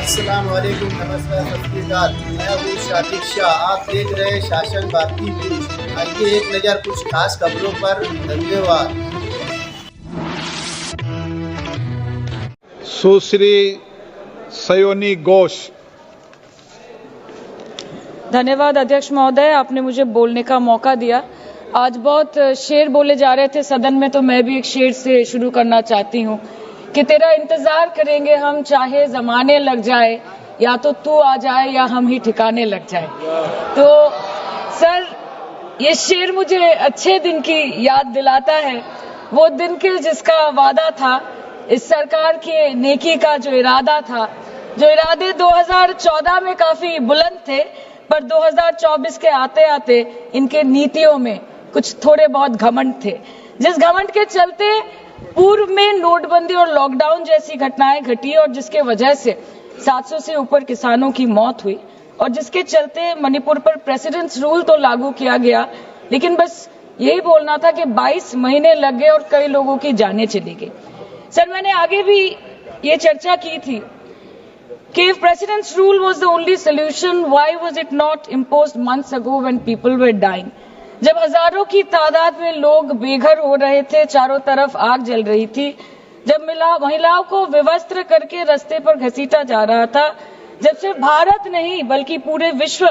अस्सलाम वालेकुम, नमस्कार, सत श्री अकाल। मैं हूँ शातिक शाह। आप देख रहे हैं शासन भारती न्यूज। आइए एक नज़र कुछ खास खबरों पर। धन्यवाद। सुश्री सयोनी घोष। धन्यवाद अध्यक्ष महोदय, आपने मुझे बोलने का मौका दिया। आज बहुत शेर बोले जा रहे थे सदन में, तो मैं भी एक शेर से शुरू करना चाहती हूँ कि तेरा इंतजार करेंगे हम, चाहे जमाने लग जाए, या तो तू आ जाए या हम ही ठिकाने लग जाए। तो सर, ये शेर मुझे अच्छे दिन की याद दिलाता है, वो दिन के जिसका वादा था, इस सरकार के नेकी का जो इरादा था, जो इरादे 2014 में काफी बुलंद थे, पर 2024 के आते आते इनके नीतियों में कुछ थोड़े बहुत घमंड थे, जिस घमंड के चलते पूर्व में नोटबंदी और लॉकडाउन जैसी घटनाएं घटी और जिसके वजह से 700 से ऊपर किसानों की मौत हुई, और जिसके चलते मणिपुर पर प्रेसिडेंट्स रूल तो लागू किया गया, लेकिन बस यही बोलना था कि 22 महीने लग गए और कई लोगों की जानें चली गई। सर, मैंने आगे भी ये चर्चा की थी कि if president's rule was the only solution, why was it not imposed months ago when people were dying? जब हजारों की तादाद में लोग बेघर हो रहे थे, चारों तरफ आग जल रही थी, जब महिलाओं को विवस्त्र करके रास्ते पर घसीटा जा रहा था, जब सिर्फ भारत नहीं बल्कि पूरे विश्व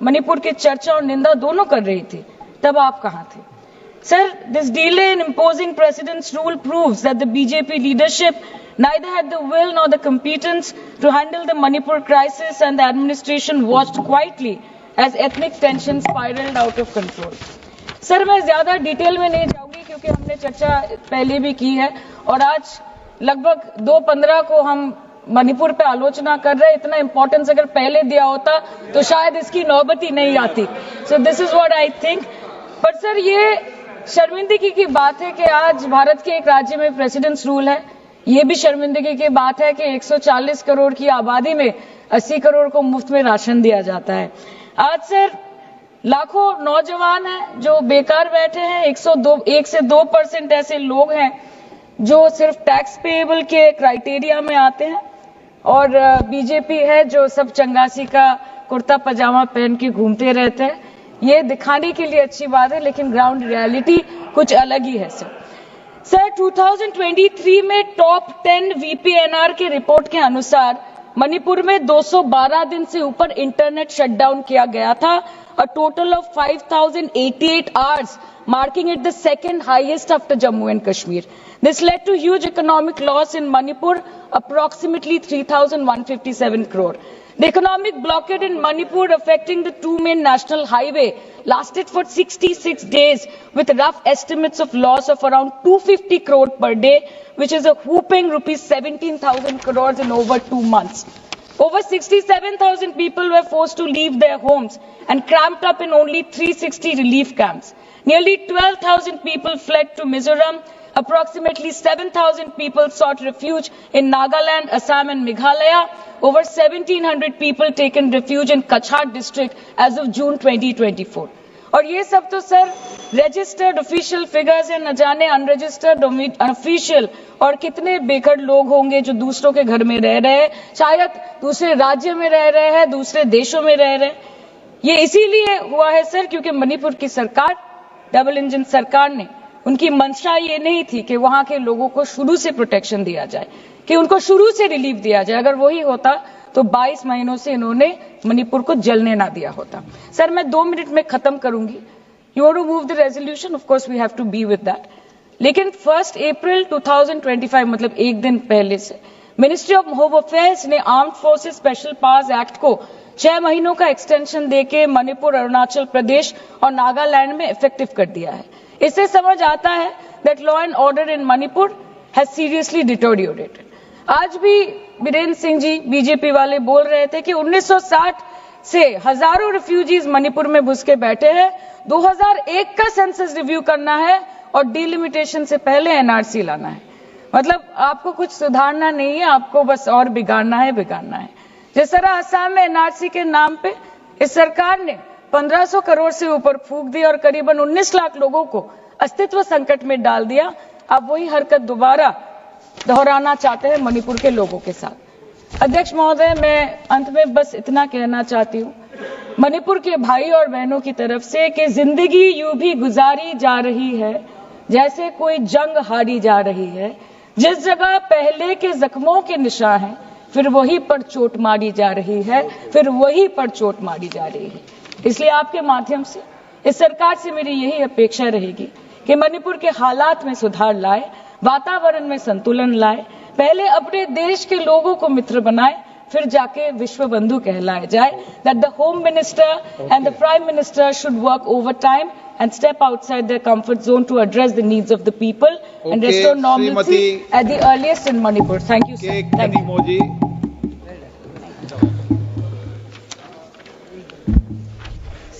मणिपुर की चर्चा और निंदा दोनों कर रही थी, तब आप कहां थे? Sir, this delay in imposing president's rule proves that the BJP leadership neither had the will nor the competence to handle the Manipur crisis, and the administration watched quietly as ethnic tensions spiraled out of control. Sir, मैं ज्यादा detail में नहीं जाऊंगी क्योंकि हमने चर्चा पहले भी की है, और आज लगभग 2:15 को हम मणिपुर पे आलोचना कर रहे हैं। इतना इंपॉर्टेंस अगर पहले दिया होता तो शायद इसकी नौबत ही नहीं आती। So this is what I think. पर सर, ये शर्मिंदगी की बात है कि आज भारत के एक राज्य में प्रेसिडेंट्स रूल है। ये भी शर्मिंदगी की बात है कि 140 करोड़ की आबादी में 80 करोड़ को मुफ्त में राशन दिया जाता है। आज सर, लाखों नौजवान हैं जो बेकार बैठे हैं। 1 से 2% ऐसे लोग हैं जो सिर्फ टैक्स पेएबल के क्राइटेरिया में आते हैं, और बीजेपी है जो सब चंगासी का कुर्ता पजामा पहन के घूमते रहते हैं। ये दिखाने के लिए अच्छी बात है, लेकिन ग्राउंड रियलिटी कुछ अलग ही है। सर 2023 में टॉप 10 VPNR के रिपोर्ट के अनुसार मणिपुर में 212 दिन से ऊपर इंटरनेट शटडाउन किया गया था, a total of 5088 hours, marking it the second highest after Jammu and Kashmir. This led to huge economic loss in Manipur, approximately 3,157 crore. The economic blockade in Manipur, affecting the two main national highway, lasted for 66 days, with rough estimates of loss of around 250 crore per day, which is a whooping rupees 17,000 crores in over 2 months. Over 67,000 people were forced to leave their homes and cramped up in only 360 relief camps. Nearly 12,000 people fled to Mizoram. Approximately 7,000 people sought refuge in Nagaland, Assam and Meghalaya. Over 1,700 people taken refuge in Kachhar district as of June 2024. और ये सब तो sir registered official figures है, न जाने unregistered unofficial और कितने बेघर लोग होंगे जो दूसरों के घर में रह रहे हैं, शायद दूसरे राज्य में रह रहे हैं, दूसरे देशों में रह रहे हैं। ये इसीलिए हुआ है सर क्योंकि मणिपुर की सरकार, डबल इंजन सरकार ने, उनकी मंशा ये नहीं थी कि वहां के लोगों को शुरू से प्रोटेक्शन दिया जाए, कि उनको शुरू से रिलीफ दिया जाए। अगर वही होता तो 22 महीनों से इन्होंने मणिपुर को जलने ना दिया होता। सर, मैं 2 मिनट में खत्म करूंगी। You want to move the resolution, of course we have to be with that. लेकिन 1 अप्रैल 2025, मतलब एक दिन पहले से, मिनिस्ट्री ऑफ होम अफेयर्स ने armed forces special powers act को 6 महीनों का एक्सटेंशन देके मणिपुर, अरुणाचल प्रदेश और नागालैंड में इफेक्टिव कर दिया है। इससे समझ आता है that law and order in Manipur has seriously deteriorated. आज भी बीरेन्द्र सिंह जी बीजेपी वाले बोल रहे थे कि 1960 से हजारों रिफ्यूजीज मणिपुर में घुस के बैठे हैं। 2001 का सेंसस रिव्यू करना है और डिलिमिटेशन से पहले एनआरसी लाना है। मतलब आपको कुछ सुधारना नहीं है, आपको बस और बिगाड़ना है। जिस तरह असम में एनआरसी के नाम पे इस सरकार ने 1500 करोड़ से ऊपर फूंक दी और करीबन 19 लाख लोगों को अस्तित्व संकट में डाल दिया, अब वही हरकत दोबारा दोहराना चाहते हैं मणिपुर के लोगों के साथ। अध्यक्ष महोदय, मैं अंत में बस इतना कहना चाहती हूँ मणिपुर के भाई और बहनों की तरफ से कि जिंदगी यूं भी गुजारी जा रही है जैसे कोई जंग हारी जा रही है। जिस जगह पहले के जख्मों के निशान हैं, फिर वहीं पर चोट मारी जा रही है, फिर वहीं पर चोट मारी जा रही है। इसलिए आपके माध्यम से इस सरकार से मेरी यही अपेक्षा रहेगी कि मणिपुर के हालात में सुधार लाए, वातावरण में संतुलन लाए, पहले अपने देश के लोगों को मित्र बनाए, फिर जाके विश्व बंधु कहलाए जाए। That the home minister and the prime minister should work over time and step outside their comfort zone to address the needs of the people and restore normalcy at the earliest in Manipur. Thank you, sir. Thank you.